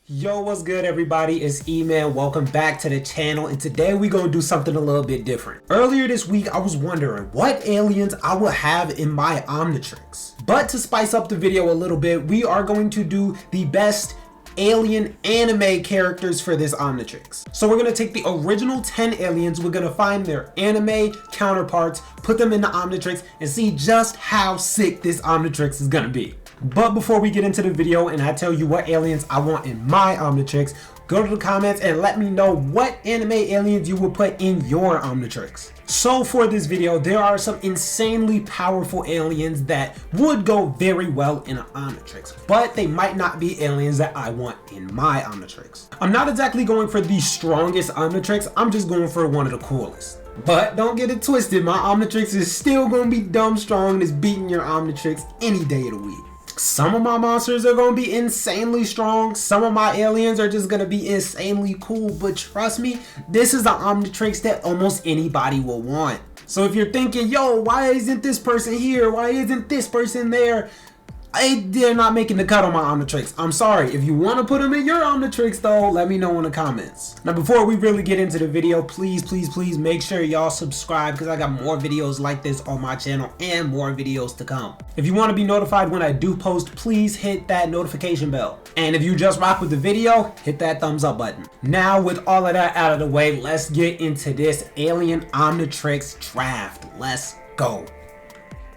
Yo, what's good everybody? It's E-Man. Welcome back to the channel, and today we're gonna do something a little bit different. Earlier this week I was wondering what aliens I would have in my Omnitrix. But to spice up the video a little bit, we are going to do the best alien anime characters for this Omnitrix. So we're gonna take the original 10 aliens, we're gonna find their anime counterparts, put them in the Omnitrix, and see just how sick this Omnitrix is gonna be. But before we get into the video and I tell you what aliens I want in my Omnitrix, go to the comments and let me know what anime aliens you would put in your Omnitrix. So for this video, there are some insanely powerful aliens that would go very well in an Omnitrix, but they might not be aliens that I want in my Omnitrix. I'm not exactly going for the strongest Omnitrix, I'm just going for one of the coolest. But don't get it twisted, my Omnitrix is still gonna be dumb strong and is beating your Omnitrix any day of the week. Some of my monsters are going to be insanely strong, some of my aliens are just going to be insanely cool, but trust me, this is an Omnitrix that almost anybody will want. So if you're thinking, yo, why isn't this person here? Why isn't this person there? They're not making the cut on my Omnitrix. I'm sorry. If you want to put them in your Omnitrix though, let me know in the comments. Now before we really get into the video, please make sure y'all subscribe because I got more videos like this on my channel and more videos to come. If you want to be notified when I do post, please hit that notification bell. And if you just rock with the video, hit that thumbs up button. Now with all of that out of the way, let's get into this Alien Omnitrix draft. Let's go.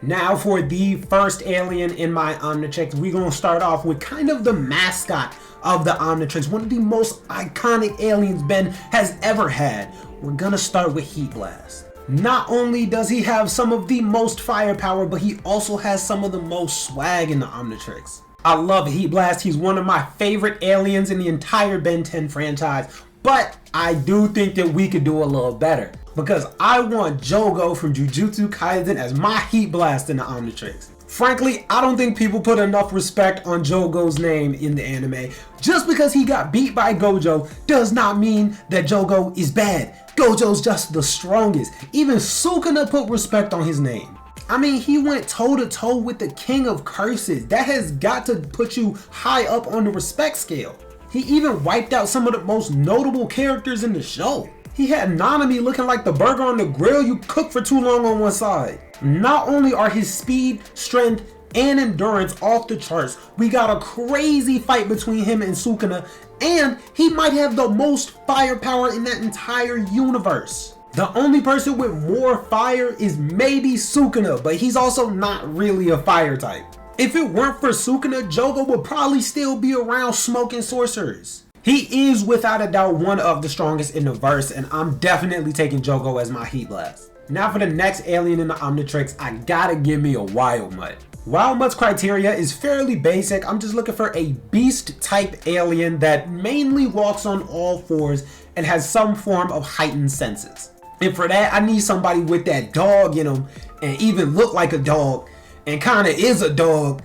Now for the first alien in my Omnitrix, we're going to start off with kind of the mascot of the Omnitrix, one of the most iconic aliens Ben has ever had. We're going to start with Heatblast. Not only does he have some of the most firepower, but he also has some of the most swag in the Omnitrix. I love Heatblast, he's one of my favorite aliens in the entire Ben 10 franchise, but I do think that we could do a little better. Because I want Jogo from Jujutsu Kaisen as my Heatblast in the Omnitrix. Frankly, I don't think people put enough respect on Jogo's name in the anime. Just because he got beat by Gojo does not mean that Jogo is bad. Gojo's just the strongest. Even Sukuna put respect on his name. I mean, he went toe to toe with the King of Curses. That has got to put you high up on the respect scale. He even wiped out some of the most notable characters in the show. He had Nanami looking like the burger on the grill you cook for too long on one side. Not only are his speed, strength, and endurance off the charts, we got a crazy fight between him and Sukuna, and he might have the most firepower in that entire universe. The only person with more fire is maybe Sukuna, but he's also not really a fire type. If it weren't for Sukuna, Jogo would probably still be around smoking sorcerers. He is without a doubt one of the strongest in the verse, and I'm definitely taking Jogo as my Heatblast. Now for the next alien in the Omnitrix, I gotta give me a Wildmutt. Wildmutt's criteria is fairly basic. I'm just looking for a beast type alien that mainly walks on all fours and has some form of heightened senses. And for that, I need somebody with that dog in him and even look like a dog and kinda is a dog.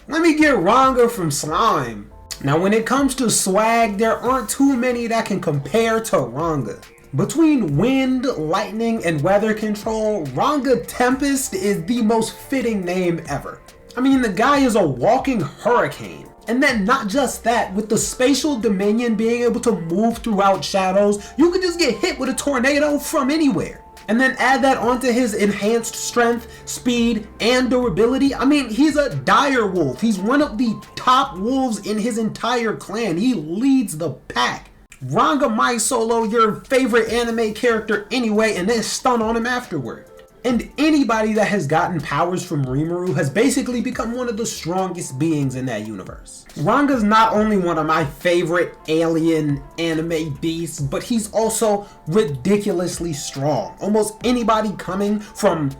Let me get Ranga from Slime. Now when it comes to swag, there aren't too many that can compare to Ranga. Between wind, lightning, and weather control, Ranga Tempest is the most fitting name ever. I mean, the guy is a walking hurricane. And then not just that, with the spatial dominion being able to move throughout shadows, you could just get hit with a tornado from anywhere. And then add that onto his enhanced strength, speed, and durability. I mean, he's a dire wolf. He's one of the top wolves in his entire clan. He leads the pack. Ranga might solo your favorite anime character anyway and then stun on him afterward. And anybody that has gotten powers from Rimuru has basically become one of the strongest beings in that universe. Ranga's not only one of my favorite alien anime beasts, but he's also ridiculously strong. Almost anybody coming from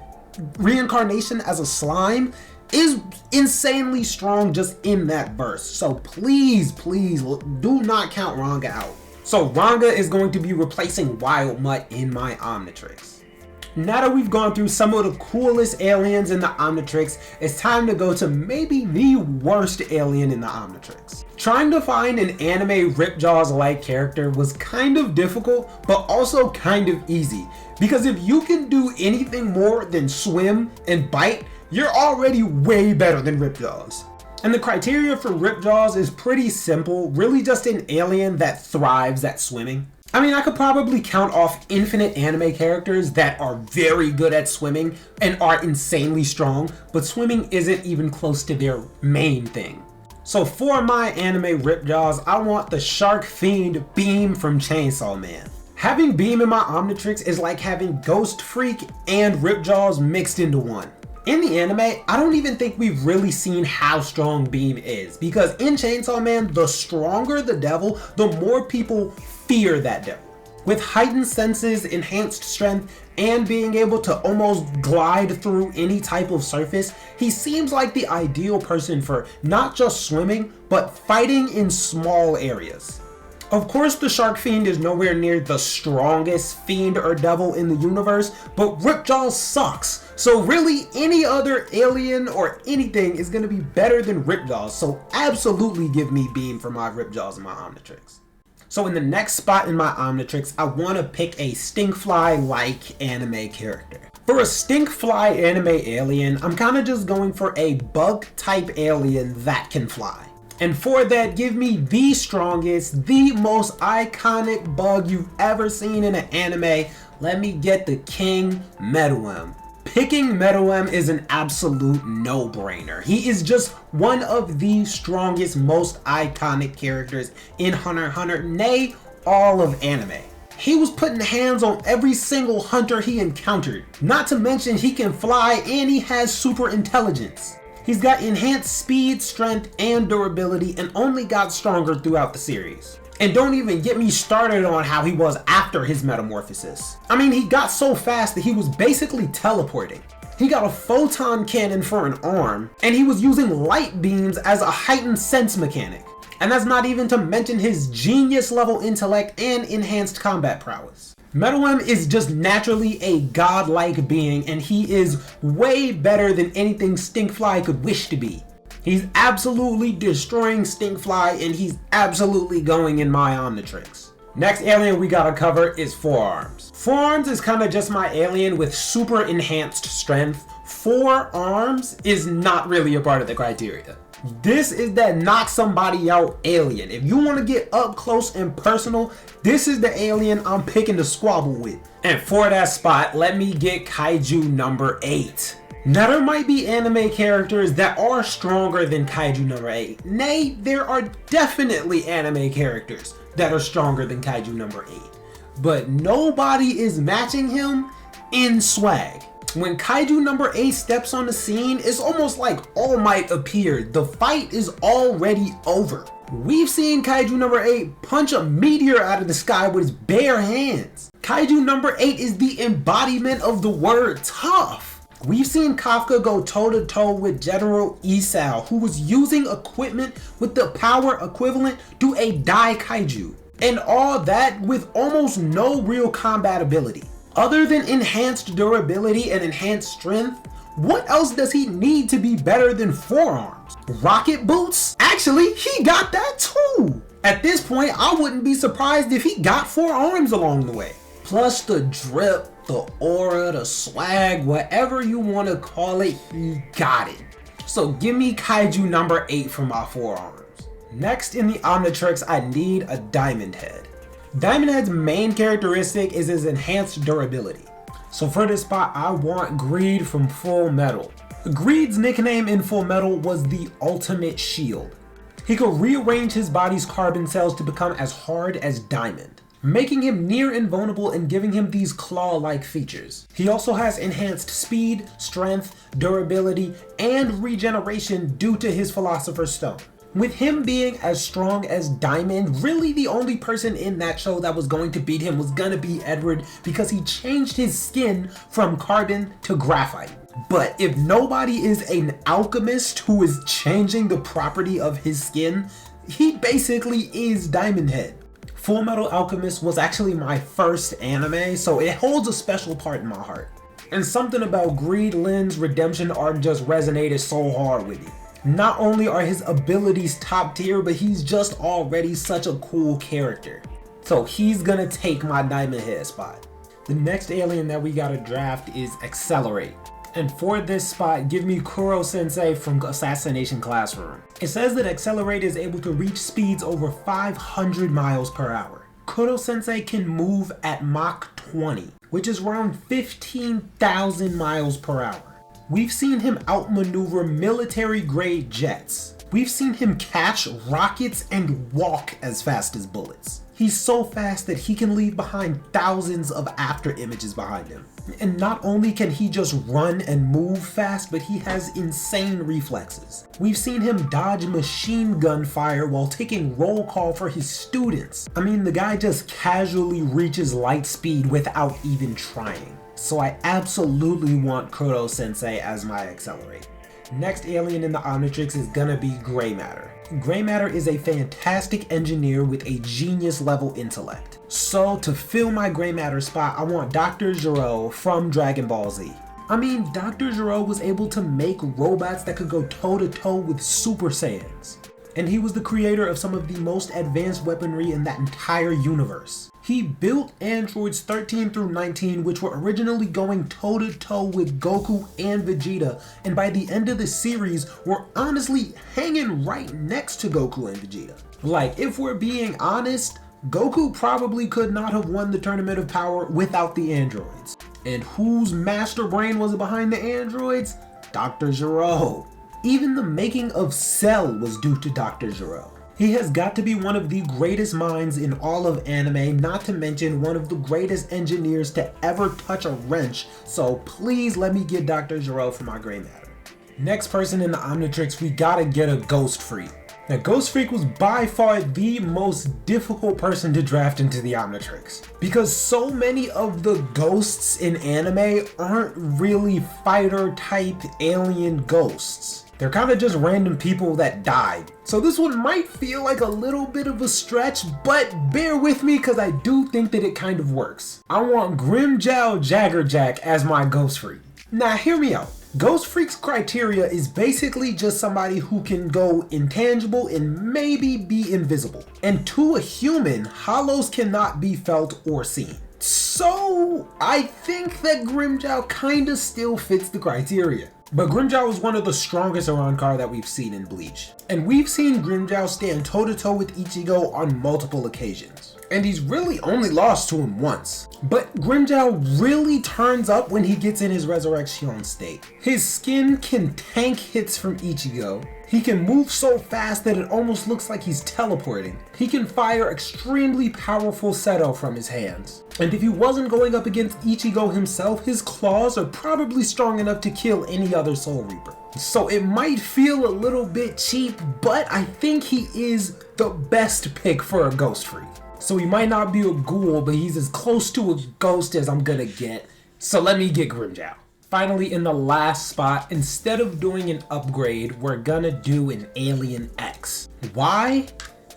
reincarnation as a slime is insanely strong just in that verse. So please do not count Ranga out. So Ranga is going to be replacing Wildmutt in my Omnitrix. Now that we've gone through some of the coolest aliens in the Omnitrix, it's time to go to maybe the worst alien in the Omnitrix. Trying to find an anime Ripjaws-like character was kind of difficult, but also kind of easy. Because if you can do anything more than swim and bite, you're already way better than Ripjaws. And the criteria for Ripjaws is pretty simple, really just an alien that thrives at swimming. I mean, I could probably count off infinite anime characters that are very good at swimming and are insanely strong, but swimming isn't even close to their main thing. So for my anime Ripjaws, I want the shark fiend Beam from Chainsaw Man. Having Beam in my Omnitrix is like having Ghostfreak and Ripjaws mixed into one. In the anime, I don't even think we've really seen how strong Beam is, because in Chainsaw Man, the stronger the devil, the more people fear that devil. With heightened senses, enhanced strength, and being able to almost glide through any type of surface, he seems like the ideal person for not just swimming, but fighting in small areas. Of course, the Shark Fiend is nowhere near the strongest fiend or devil in the universe, but Ripjaws sucks. So really, any other alien or anything is going to be better than Ripjaws, so absolutely give me Beam for my Ripjaws and my Omnitrix. So in the next spot in my Omnitrix, I want to pick a Stinkfly-like anime character. For a Stinkfly anime alien, I'm kind of just going for a bug-type alien that can fly. And for that, give me the strongest, the most iconic bug you've ever seen in an anime. Let me get the King Meruem. Picking Meruem is an absolute no-brainer. He is just one of the strongest, most iconic characters in Hunter x Hunter, nay, all of anime. He was putting hands on every single hunter he encountered. Not to mention he can fly and he has super intelligence. He's got enhanced speed, strength, and durability, and only got stronger throughout the series. And don't even get me started on how he was after his metamorphosis. I mean, he got so fast that he was basically teleporting. He got a photon cannon for an arm, and he was using light beams as a heightened sense mechanic. And that's not even to mention his genius level intellect and enhanced combat prowess. Meruem is just naturally a godlike being, and he is way better than anything Stinkfly could wish to be. He's absolutely destroying Stinkfly, and he's absolutely going in my Omnitrix. Next alien we gotta cover is Four Arms. Four Arms is kind of just my alien with super enhanced strength. Four Arms is not really a part of the criteria. This is that knock somebody out alien. If you want to get up close and personal, this is the alien I'm picking to squabble with. And for that spot, let me get Kaiju number 8. Now there might be anime characters that are stronger than Kaiju number 8. Nay, there are definitely anime characters that are stronger than Kaiju number 8. But nobody is matching him in swag. When Kaiju number 8 steps on the scene, it's almost like All Might appeared. The fight is already over. We've seen Kaiju number 8 punch a meteor out of the sky with his bare hands. Kaiju number 8 is the embodiment of the word tough. We've seen Kafka go toe-to-toe with General Isao, who was using equipment with the power equivalent to a Dai Kaiju. And all that with almost no real combat ability. Other than enhanced durability and enhanced strength, what else does he need to be better than Four Arms? Rocket boots? Actually, he got that too! At this point, I wouldn't be surprised if he got Four Arms along the way. Plus the drip, the aura, the swag, whatever you want to call it, he got it. So give me Kaiju number 8 for my Four Arms. Next in the Omnitrix, I need a Diamondhead. Diamondhead's main characteristic is his enhanced durability. So for this spot, I want Greed from Full Metal. Greed's nickname in Full Metal was the Ultimate Shield. He could rearrange his body's carbon cells to become as hard as diamond, making him near invulnerable and giving him these claw-like features. He also has enhanced speed, strength, durability, and regeneration due to his Philosopher's Stone. With him being as strong as Diamond, really the only person in that show that was going to beat him was gonna be Edward, because he changed his skin from carbon to graphite. But if nobody is an alchemist who is changing the property of his skin, he basically is Diamondhead. Full Metal Alchemist was actually my first anime, so it holds a special part in my heart. And something about Greed Lin's redemption arc just resonated so hard with me. Not only are his abilities top tier, but he's just already such a cool character. So he's gonna take my Diamondhead spot. The next alien that we gotta draft is Accelerate. And for this spot, give me Kuro-sensei from Assassination Classroom. It says that Accelerate is able to reach speeds over 500 miles per hour. Kuro-sensei can move at Mach 20, which is around 15,000 miles per hour. We've seen him outmaneuver military-grade jets. We've seen him catch rockets and walk as fast as bullets. He's so fast that he can leave behind thousands of after images behind him. And not only can he just run and move fast, but he has insane reflexes. We've seen him dodge machine gun fire while taking roll call for his students. I mean, the guy just casually reaches light speed without even trying. So I absolutely want Kuro-sensei as my Accelerate. Next alien in the Omnitrix is gonna be Gray Matter. Gray Matter is a fantastic engineer with a genius level intellect. So to fill my Gray Matter spot, I want Dr. Gero from Dragon Ball Z. I mean, Dr. Gero was able to make robots that could go toe to toe with Super Saiyans. And he was the creator of some of the most advanced weaponry in that entire universe. He built androids 13 through 19, which were originally going toe to toe with Goku and Vegeta, and by the end of the series were honestly hanging right next to Goku and Vegeta. Like, if we're being honest, Goku probably could not have won the Tournament of Power without the androids. And whose master brain was behind the androids? Dr. Gero. Even the making of Cell was due to Dr. Gero. He has got to be one of the greatest minds in all of anime, not to mention one of the greatest engineers to ever touch a wrench, so please let me get Dr. Gero for my Gray Matter. Next person in the Omnitrix, we gotta get a Ghostfreak. Now, Ghostfreak was by far the most difficult person to draft into the Omnitrix, because so many of the ghosts in anime aren't really fighter type alien ghosts. They're kind of just random people that died. So this one might feel like a little bit of a stretch, but bear with me because I do think that it kind of works. I want Grimjow Jaggerjack as my Ghostfreak. Now hear me out. Ghostfreak's criteria is basically just somebody who can go intangible and maybe be invisible. And to a human, hollows cannot be felt or seen. So I think that Grimjow kinda still fits the criteria. But Grimjow is one of the strongest Aronkar that we've seen in Bleach. And we've seen Grimjow stand toe to toe with Ichigo on multiple occasions. And he's really only lost to him once. But Grimjow really turns up when he gets in his resurrection state. His skin can tank hits from Ichigo. He can move so fast that it almost looks like he's teleporting. He can fire extremely powerful Seto from his hands. And if he wasn't going up against Ichigo himself, his claws are probably strong enough to kill any other Soul Reaper. So it might feel a little bit cheap, but I think he is the best pick for a Ghostfreak. So he might not be a ghoul, but he's as close to a ghost as I'm gonna get. So let me get Grimjow. Finally, in the last spot, instead of doing an upgrade, we're gonna do an Alien X. Why?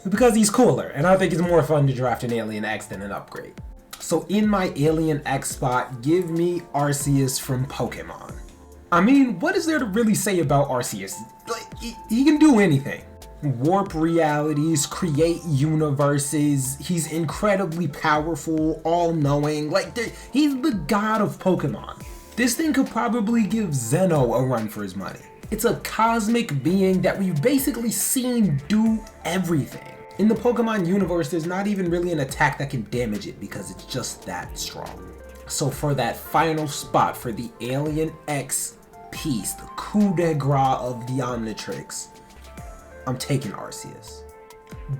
Because he's cooler, and I think it's more fun to draft an Alien X than an upgrade. So in my Alien X spot, give me Arceus from Pokemon. I mean, what is there to really say about Arceus? Like, he can do anything. Warp realities, create universes, he's incredibly powerful, all-knowing, like he's the god of Pokemon. This thing could probably give Zeno a run for his money. It's a cosmic being that we've basically seen do everything. In the Pokemon universe, there's not even really an attack that can damage it because it's just that strong. So for that final spot for the Alien X piece, the coup de grace of the Omnitrix, I'm taking Arceus.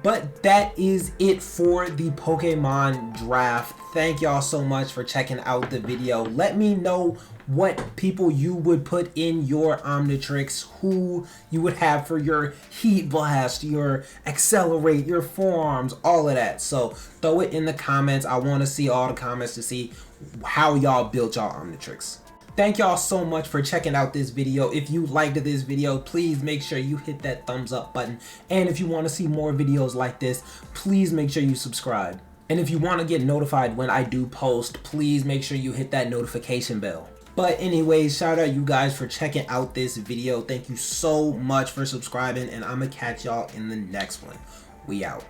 But that is it for the Pokemon draft. Thank y'all so much for checking out the video. Let me know what people you would put in your Omnitrix, who you would have for your Heatblast, your Accelerate, your Forearms, all of that. So throw it in the comments. I want to see all the comments to see how y'all built y'all Omnitrix. Thank y'all so much for checking out this video. If you liked this video, please make sure you hit that thumbs up button. And if you want to see more videos like this, please make sure you subscribe. And if you want to get notified when I do post, please make sure you hit that notification bell. But anyways, shout out you guys for checking out this video. Thank you so much for subscribing, and I'm gonna catch y'all in the next one. We out.